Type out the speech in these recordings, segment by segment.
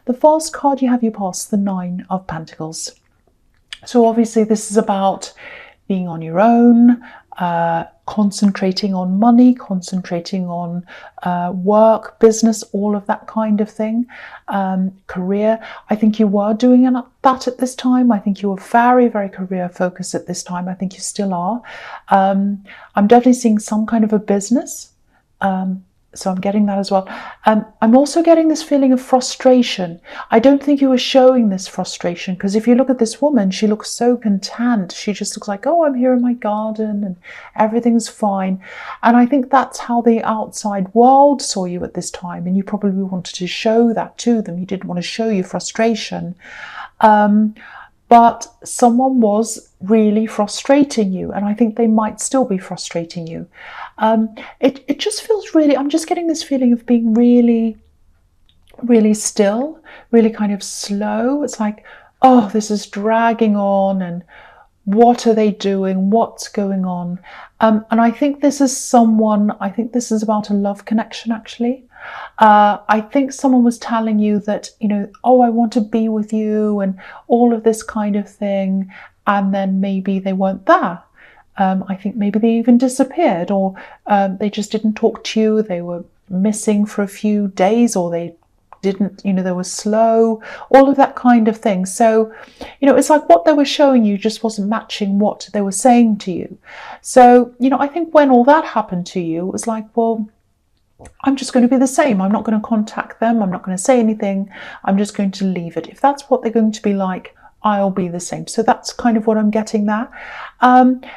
The first card you have you pass, the Nine of Pentacles. So obviously this is about being on your own, concentrating on money, concentrating on work, business, all of that kind of thing, career. I think you were doing that at this time. I think you were very, very career focused at this time. I think you still are. I'm definitely seeing some kind of a business. So I'm getting that as well. I'm also getting this feeling of frustration. I don't think you were showing this frustration, because if you look at this woman, she looks so content. She just looks like, oh, I'm here in my garden and everything's fine. And I think that's how the outside world saw you at this time. And you probably wanted to show that to them. You didn't want to show your frustration. But someone was really frustrating you, and I think they might still be frustrating you. It just feels really, I'm just getting this feeling of being really, really still, really kind of slow. It's like, oh, this is dragging on, and what are they doing? What's going on? And I think this is about a love connection, actually. I think someone was telling you that, oh, I want to be with you and all of this kind of thing. And then maybe they weren't there. I think maybe they even disappeared, or they just didn't talk to you. They were missing for a few days, or they didn't, they were slow, all of that kind of thing. So, it's like what they were showing you just wasn't matching what they were saying to you. So, I think when all that happened to you, it was like, well, I'm just going to be the same. I'm not going to contact them. I'm not going to say anything. I'm just going to leave it. If that's what they're going to be like, I'll be the same. So that's kind of what I'm getting there.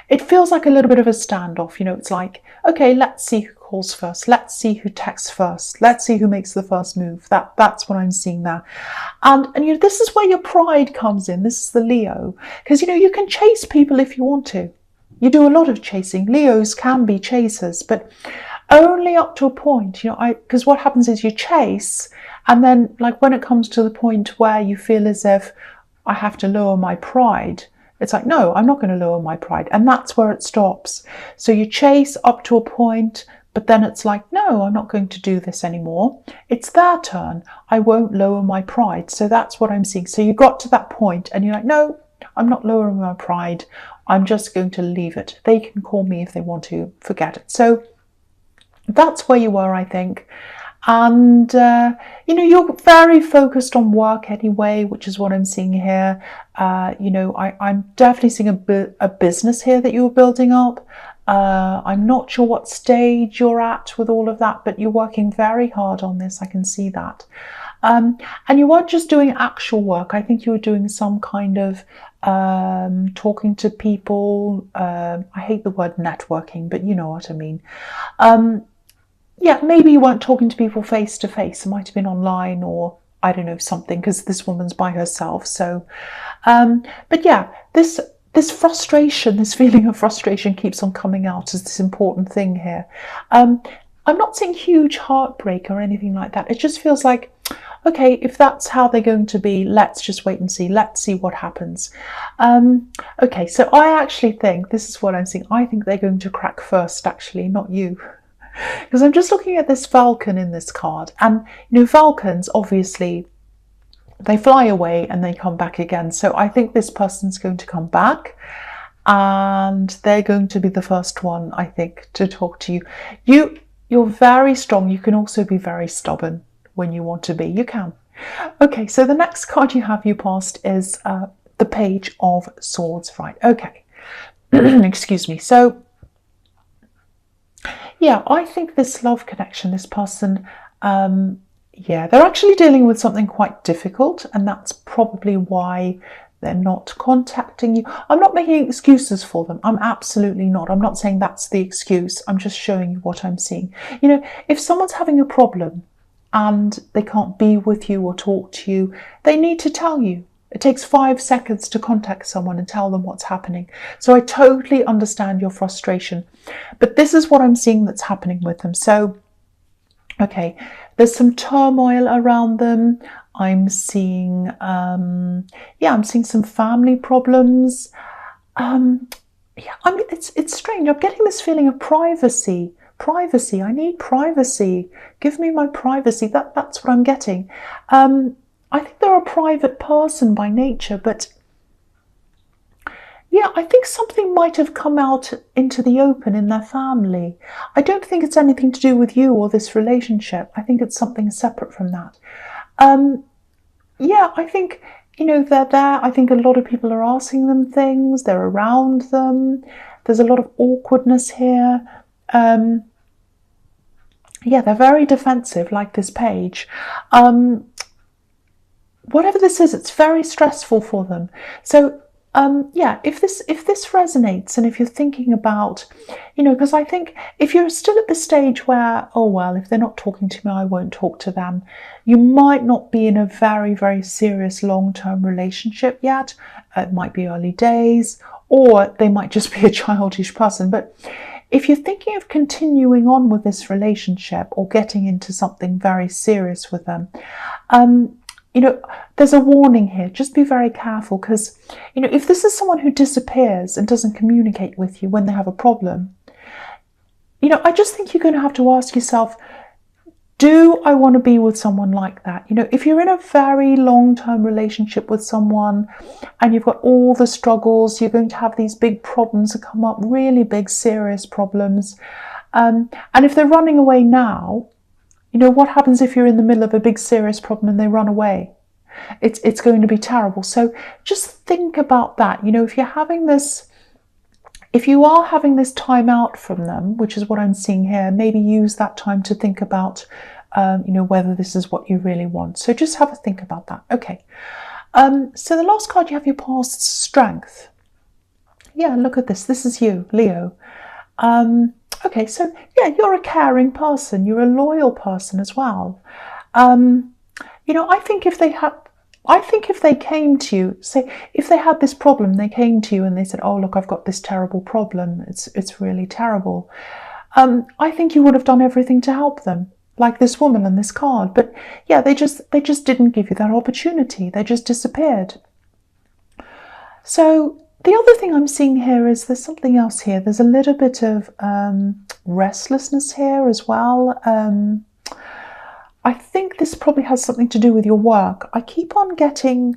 It feels like a little bit of a standoff. It's like, okay, let's see who calls first. Let's see who texts first. Let's see who makes the first move. That's what I'm seeing there. And this is where your pride comes in. This is the Leo. Because, you can chase people if you want to. You do a lot of chasing. Leos can be chasers, but only up to a point. Because what happens is you chase, and then like when it comes to the point where you feel as if I have to lower my pride, it's like, no, I'm not going to lower my pride. And that's where it stops. So you chase up to a point, but then it's like, no, I'm not going to do this anymore. It's their turn. I won't lower my pride. So that's what I'm seeing. So you got to that point and you're like, no, I'm not lowering my pride. I'm just going to leave it. They can call me if they want to, forget it. So that's where you were, I think. And, you're very focused on work anyway, which is what I'm seeing here. I'm definitely seeing a business here that you're building up. I'm not sure what stage you're at with all of that, but you're working very hard on this. I can see that. And you weren't just doing actual work. I think you were doing some kind of talking to people. I hate the word networking, but you know what I mean. Yeah, maybe you weren't talking to people face to face. It might have been online, or I don't know, something, because this woman's by herself. So, but yeah, this frustration, this feeling of frustration keeps on coming out as this important thing here. I'm not seeing huge heartbreak or anything like that. It just feels like, okay, if that's how they're going to be, let's just wait and see. Let's see what happens. Okay, so I actually think, this is what I'm seeing, I think they're going to crack first, actually, not you. Because I'm just looking at this falcon in this card, and falcons, obviously, they fly away and they come back again. So I think this person's going to come back, and they're going to be the first one, I think, to talk to you. You're very strong. You can also be very stubborn when you want to be. You can. Okay, so the next card you have you passed is the Page of Swords. Right, okay. Excuse me. So yeah, I think this love connection, this person, they're actually dealing with something quite difficult, and that's probably why they're not contacting you. I'm not making excuses for them. I'm absolutely not. I'm not saying that's the excuse. I'm just showing you what I'm seeing. If someone's having a problem and they can't be with you or talk to you, they need to tell you. It takes 5 seconds to contact someone and tell them what's happening. So I totally understand your frustration. But this is what I'm seeing that's happening with them. So, okay, there's some turmoil around them. I'm seeing, I'm seeing some family problems. It's strange. I'm getting this feeling of privacy. Privacy. I need privacy. Give me my privacy. That's what I'm getting. I think they're a private person by nature, but yeah, I think something might have come out into the open in their family. I don't think it's anything to do with you or this relationship. I think it's something separate from that. Um, yeah, I think, they're there. I think a lot of people are asking them things. They're around them. There's a lot of awkwardness here. Um, yeah, they're very defensive, like this page. Whatever this is, it's very stressful for them. So yeah, if this resonates, and if you're thinking about, because I think if you're still at the stage where, oh well, if they're not talking to me, I won't talk to them, you might not be in a very, very serious long-term relationship yet. It might be early days, or they might just be a childish person. But if you're thinking of continuing on with this relationship or getting into something very serious with them, there's a warning here. Just be very careful, because, if this is someone who disappears and doesn't communicate with you when they have a problem, I just think you're going to have to ask yourself, do I want to be with someone like that? If you're in a very long-term relationship with someone and you've got all the struggles, you're going to have these big problems that come up, really big, serious problems. And if they're running away now, what happens if you're in the middle of a big serious problem and they run away? It's going to be terrible. So just think about that. If you are having this time out from them, which is what I'm seeing here, maybe use that time to think about, whether this is what you really want. So just have a think about that. Okay. So the last card, you have your past strength. Yeah, look at this. This is you, Leo. Okay, so yeah, you're a caring person. You're a loyal person as well. I think if they came to you, say, if they had this problem, they came to you and they said, "Oh, look, I've got this terrible problem. It's really terrible." I think you would have done everything to help them, like this woman on this card. But yeah, they just didn't give you that opportunity. They just disappeared. So the other thing I'm seeing here is there's something else here. There's a little bit of restlessness here as well. I think this probably has something to do with your work. I keep on getting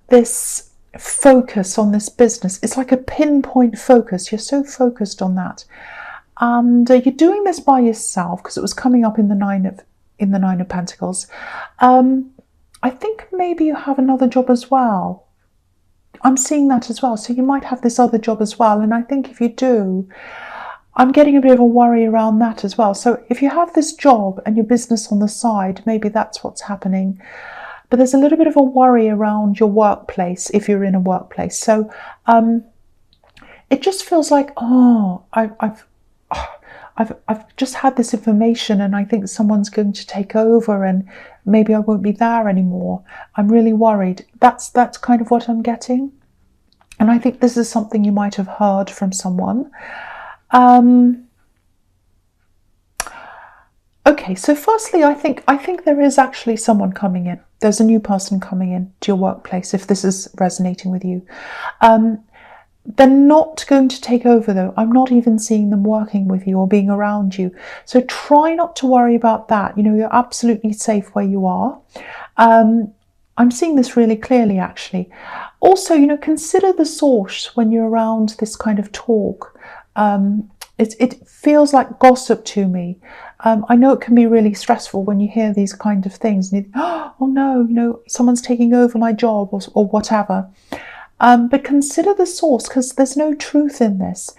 this focus on this business. It's like a pinpoint focus. You're so focused on that. And you're doing this by yourself, because it was coming up in the Nine of Pentacles. I think maybe you have another job as well. I'm seeing that as well. So you might have this other job as well. And I think if you do, I'm getting a bit of a worry around that as well. So if you have this job and your business on the side, maybe that's what's happening. But there's a little bit of a worry around your workplace if you're in a workplace. So it just feels like, I've just had this information and I think someone's going to take over and maybe I won't be there anymore. I'm really worried. That's kind of what I'm getting. And I think this is something you might have heard from someone. Okay, so firstly, I think there is actually someone coming in. There's a new person coming in to your workplace, if this is resonating with you. They're not going to take over, though. I'm not even seeing them working with you or being around you. So try not to worry about that. You're absolutely safe where you are. I'm seeing this really clearly, actually. Also, consider the source when you're around this kind of talk. It feels like gossip to me. I know it can be really stressful when you hear these kind of things. And you think, oh no, someone's taking over my job or whatever. But consider the source, because there's no truth in this.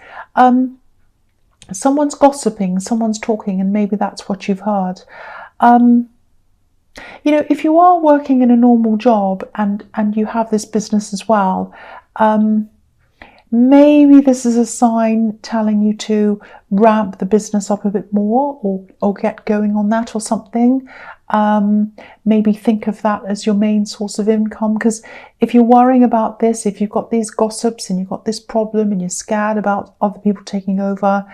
Someone's gossiping, someone's talking, and maybe that's what you've heard. If you are working in a normal job and you have this business as well, maybe this is a sign telling you to ramp the business up a bit more or get going on that or something. Maybe think of that as your main source of income, because if you're worrying about this, if you've got these gossips and you've got this problem and you're scared about other people taking over,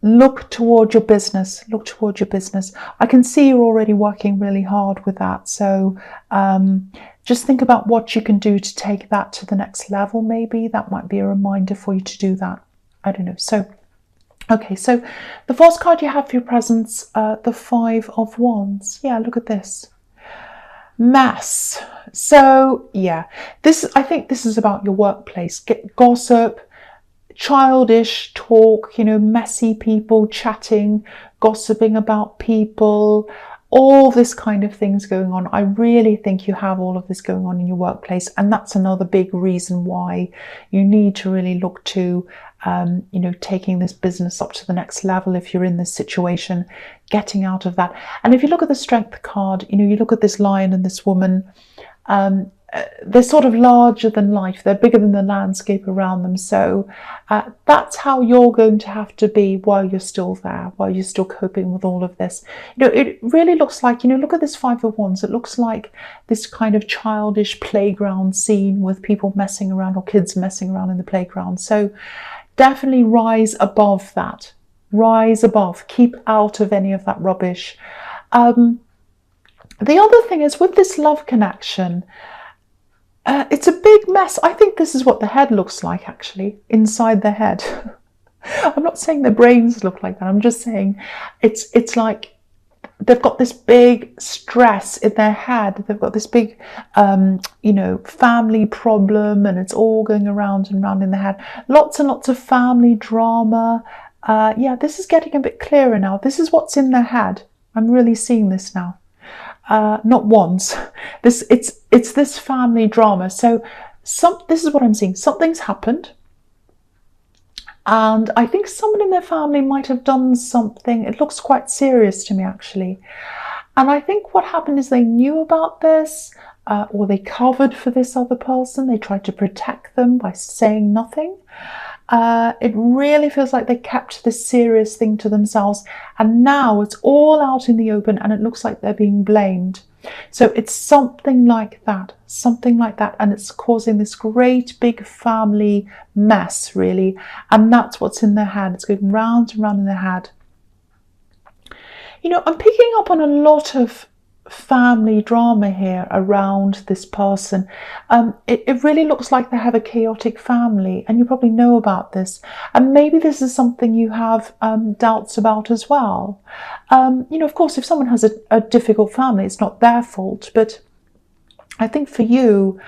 look toward your business. Look toward your business. I can see you're already working really hard with that. So just think about what you can do to take that to the next level. Maybe that might be a reminder for you to do that. I don't know. So, okay, so the first card you have for your presence, the Five of Wands. Yeah, look at this. Mess. So yeah, I think this is about your workplace. Get gossip, childish talk, messy people chatting, gossiping about people, all this kind of things going on. I really think you have all of this going on in your workplace, and that's another big reason why you need to really look to taking this business up to the next level. If you're in this situation, getting out of that. And if you look at the strength card, you look at this lion and this woman, they're sort of larger than life. They're bigger than the landscape around them. So that's how you're going to have to be while you're still there, while you're still coping with all of this. It really looks like, look at this Five of Wands. It looks like this kind of childish playground scene with people messing around or kids messing around in the playground. So definitely rise above that. Rise above. Keep out of any of that rubbish. The other thing is with this love connection, it's a big mess. I think this is what the head looks like, actually, inside the head. I'm not saying their brains look like that. I'm just saying it's like they've got this big stress in their head. They've got this big, family problem, and it's all going around and around in the head. Lots and lots of family drama. This is getting a bit clearer now. This is what's in their head. I'm really seeing this now. Not once. It's this family drama. So this is what I'm seeing. Something's happened, and I think someone in their family might have done something. It looks quite serious to me, actually. And I think what happened is they knew about this, or they covered for this other person. They tried to protect them by saying nothing. It really feels like they kept this serious thing to themselves, and now it's all out in the open, and it looks like they're being blamed. So it's something like that, and it's causing this great big family mess, really, and that's what's in their head. It's going round and round in their head. I'm picking up on a lot of family drama here around this person. It really looks like they have a chaotic family, and you probably know about this, and maybe this is something you have doubts about as well. Of course, if someone has a difficult family, it's not their fault, but I think for you,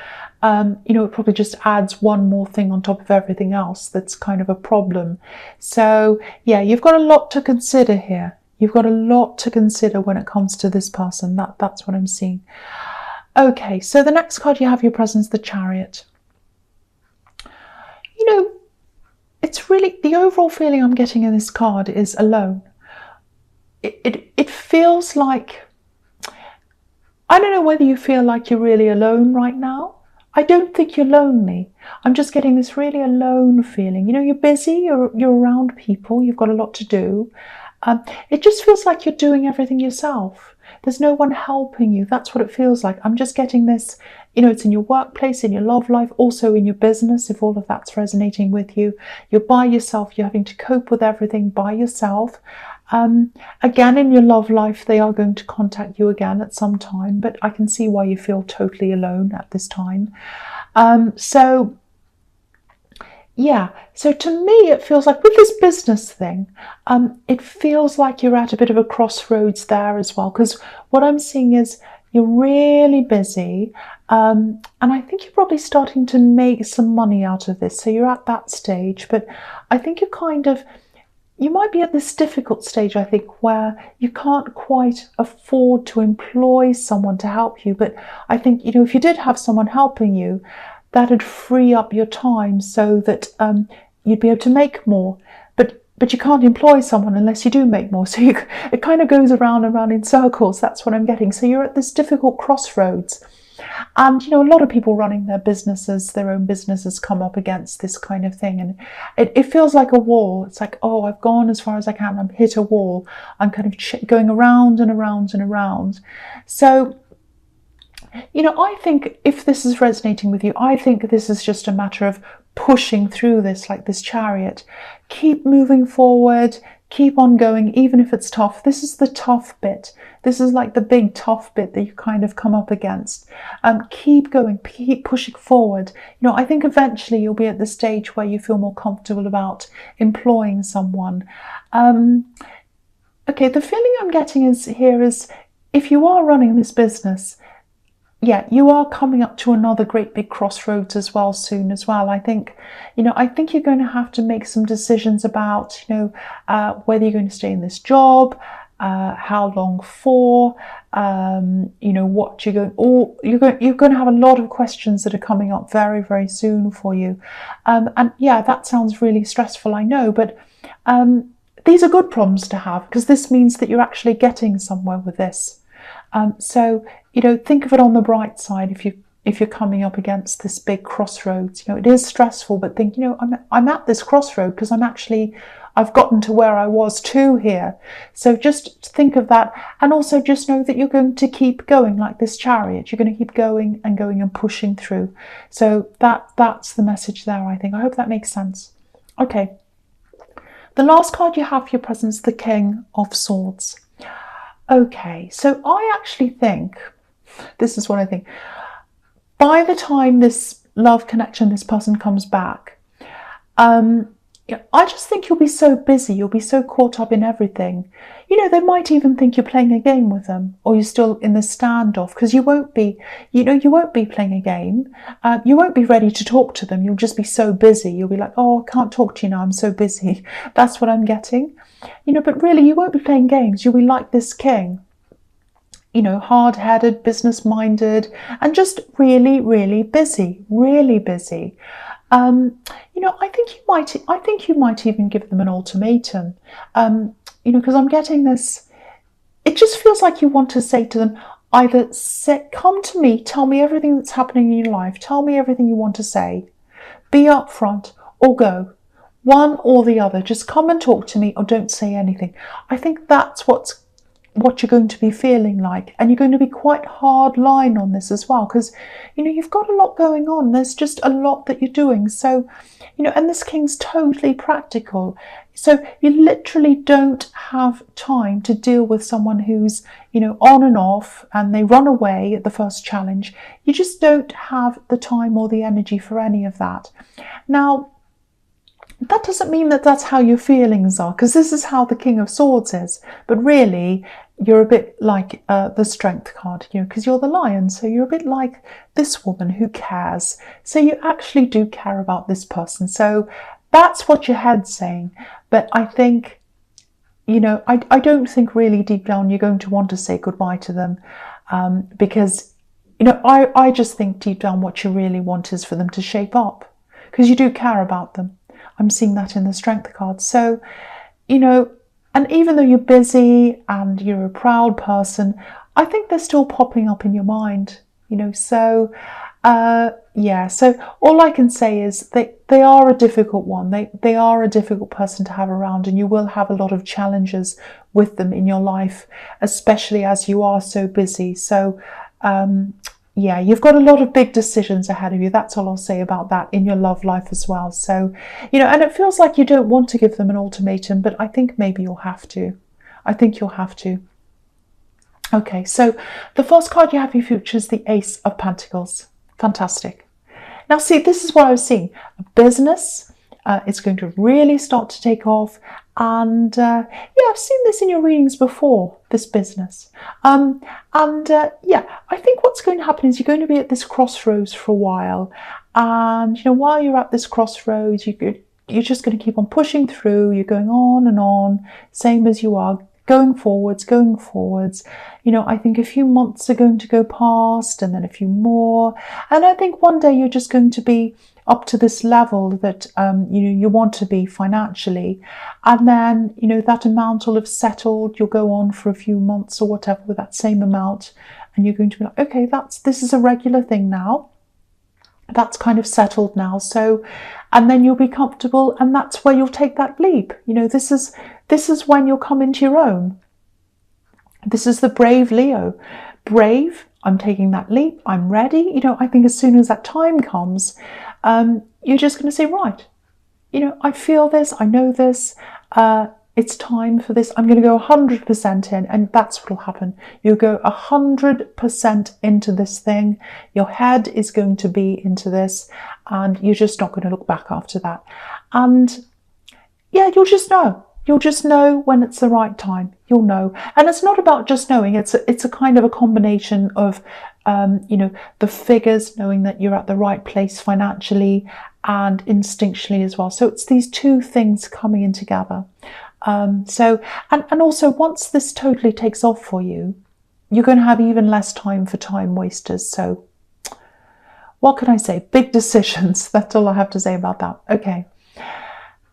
it probably just adds one more thing on top of everything else that's kind of a problem. So yeah, you've got a lot to consider here. You've got a lot to consider when it comes to this person. That's what I'm seeing. Okay, so the next card you have your presence, the Chariot. It's really, the overall feeling I'm getting in this card is alone. It feels like, I don't know whether you feel like you're really alone right now. I don't think you're lonely. I'm just getting this really alone feeling. You're busy, you're around people, you've got a lot to do. It just feels like you're doing everything yourself. There's no one helping you. That's what it feels like. I'm just getting this, it's in your workplace, in your love life, also in your business, if all of that's resonating with you. You're by yourself. You're having to cope with everything by yourself. Again, in your love life, they are going to contact you again at some time, but I can see why you feel totally alone at this time. So to me, it feels like with this business thing, it feels like you're at a bit of a crossroads there as well, because what I'm seeing is you're really busy, and I think you're probably starting to make some money out of this. So you're at that stage, but I think you might be at this difficult stage, I think, where you can't quite afford to employ someone to help you. But I think, if you did have someone helping you, that'd free up your time so that you'd be able to make more. But you can't employ someone unless you do make more. So it kind of goes around and around in circles. That's what I'm getting. So you're at this difficult crossroads. And, a lot of people running their own businesses come up against this kind of thing. And it feels like a wall. It's like, oh, I've gone as far as I can. I've hit a wall. I'm kind of going around and around and around. So, I think if this is resonating with you, I think this is just a matter of pushing through this, like this Chariot. Keep moving forward, keep on going, even if it's tough. This is the tough bit. This is like the big tough bit that you kind of come up against. Keep going, keep pushing forward. I think eventually you'll be at the stage where you feel more comfortable about employing someone. Okay, the feeling I'm getting is if you are running this business, yeah, you are coming up to another great big crossroads as well soon as well. I think, I think you're going to have to make some decisions about, whether you're going to stay in this job, how long for, what you're going, or you're going to have a lot of questions that are coming up very, very soon for you. And yeah, that sounds really stressful, I know, but these are good problems to have, because this means that you're actually getting somewhere with this. So, think of it on the bright side. If you're coming up against this big crossroads, it is stressful, but think, I'm at this crossroad because I've gotten to where I was to here. So just think of that, and also just know that you're going to keep going like this chariot. You're going to keep going and pushing through. So that's the message there, I think. I hope that makes sense. Okay. The last card you have for your present is the King of Swords. Okay, so I actually think, this is what I think, by the time this love connection, this person comes back, I just think you'll be so busy, you'll be so caught up in everything. They might even think you're playing a game with them, or you're still in the standoff, because you won't be playing a game. You won't be ready to talk to them. You'll just be so busy. You'll be like, oh, I can't talk to you now, I'm so busy. That's what I'm getting. But really, you won't be playing games. You'll be like this king, hard-headed, business-minded, and just really, really busy, really busy. I think you might even give them an ultimatum, because I'm getting this. It just feels like you want to say to them, either come to me, tell me everything that's happening in your life, tell me everything you want to say, be upfront, or go. One or the other. Just come and talk to me, or don't say anything. I think that's what you're going to be feeling like, and you're going to be quite hard line on this as well, because you've got a lot going on. There's just a lot that you're doing. So and this king's totally practical, so you literally don't have time to deal with someone who's on and off, and they run away at the first challenge. You just don't have the time or the energy for any of that. Now, that doesn't mean that that's how your feelings are, because this is how the King of Swords is. But really, you're a bit like the Strength card, because you're the Lion. So you're a bit like this woman who cares. So you actually do care about this person. So that's what your head's saying. But I think, I don't think really deep down you're going to want to say goodbye to them, because, I just think deep down what you really want is for them to shape up, because you do care about them. I'm seeing that in the Strength card. So, and even though you're busy and you're a proud person, I think they're still popping up in your mind, So, so all I can say is they are a difficult one. They are a difficult person to have around, and you will have a lot of challenges with them in your life, especially as you are so busy. So, you've got a lot of big decisions ahead of you. That's all I'll say about that in your love life as well. So, and it feels like you don't want to give them an ultimatum, but I think maybe you'll have to. I think you'll have to. Okay, so the first card you have for your future is the Ace of Pentacles. Fantastic. Now, see, this is what I was seeing. A business, it's going to really start to take off. And I've seen this in your readings before, this business. I think what's going to happen is you're going to be at this crossroads for a while. And, while you're at this crossroads, you're just going to keep on pushing through. You're going on and on, same as you are, going forwards. I think a few months are going to go past, and then a few more. And I think one day you're just going to be up to this level that you want to be financially, and then that amount will have settled. You'll go on for a few months or whatever with that same amount, and you're going to be like, okay, this is a regular thing now. That's kind of settled now. So, and then you'll be comfortable, and that's where you'll take that leap. This is when you'll come into your own. This is the brave Leo. Brave, I'm taking that leap, I'm ready. I think as soon as that time comes, you're just going to say, right, I feel this, I know this, it's time for this. I'm going to go 100% in, and that's what will happen. You'll go 100% into this thing. Your head is going to be into this, and you're just not going to look back after that. And you'll just know. You'll just know when it's the right time. You'll know. And it's not about just knowing. It's a kind of a combination of the figures, knowing that you're at the right place financially and instinctually as well. So it's these two things coming in together. And also, once this totally takes off for you, you're going to have even less time for time wasters. So what can I say? Big decisions. That's all I have to say about that. Okay.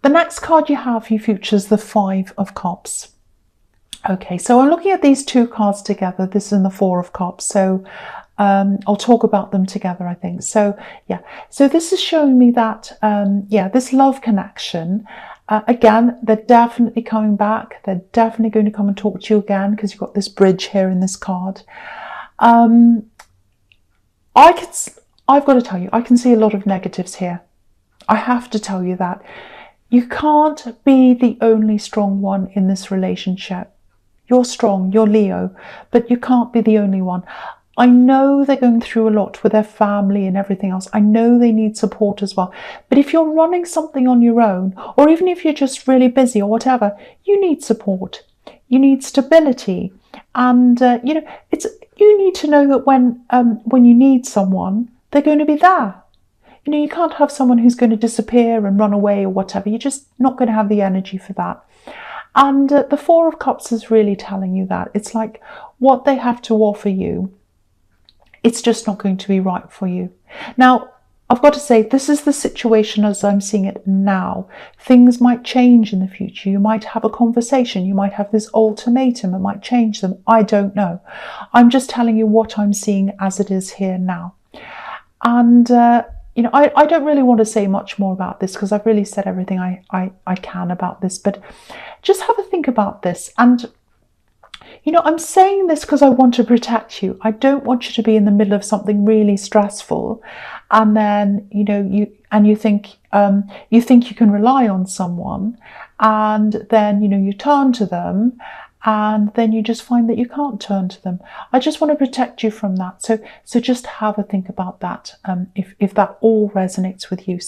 The next card you have for your future is the Five of Cups. Okay, so I'm looking at these two cards together. This is the Four of Cups. So I'll talk about them together, I think. So yeah, so this is showing me that, this love connection, again, they're definitely coming back. They're definitely going to come and talk to you again, because you've got this bridge here in this card. I've got to tell you, I can see a lot of negatives here. I have to tell you that. You can't be the only strong one in this relationship. You're strong, you're Leo, but you can't be the only one. I know they're going through a lot with their family and everything else. I know they need support as well. But if you're running something on your own, or even if you're just really busy or whatever, you need support. You need stability. And, you need to know that when you need someone, they're going to be there. You can't have someone who's going to disappear and run away or whatever. You're just not going to have the energy for that. And the Four of Cups is really telling you that. It's like what they have to offer you, it's just not going to be right for you. Now, I've got to say, this is the situation as I'm seeing it now. Things might change in the future. You might have a conversation. You might have this ultimatum. It might change them. I don't know. I'm just telling you what I'm seeing as it is here now. And I don't really want to say much more about this, because I've really said everything I can about this, but just have a think about this. And, I'm saying this because I want to protect you. I don't want you to be in the middle of something really stressful, and then, you think you can rely on someone, and then, you turn to them, and then you just find that you can't turn to them. I just want to protect you from that. So just have a think about that, if that all resonates with you.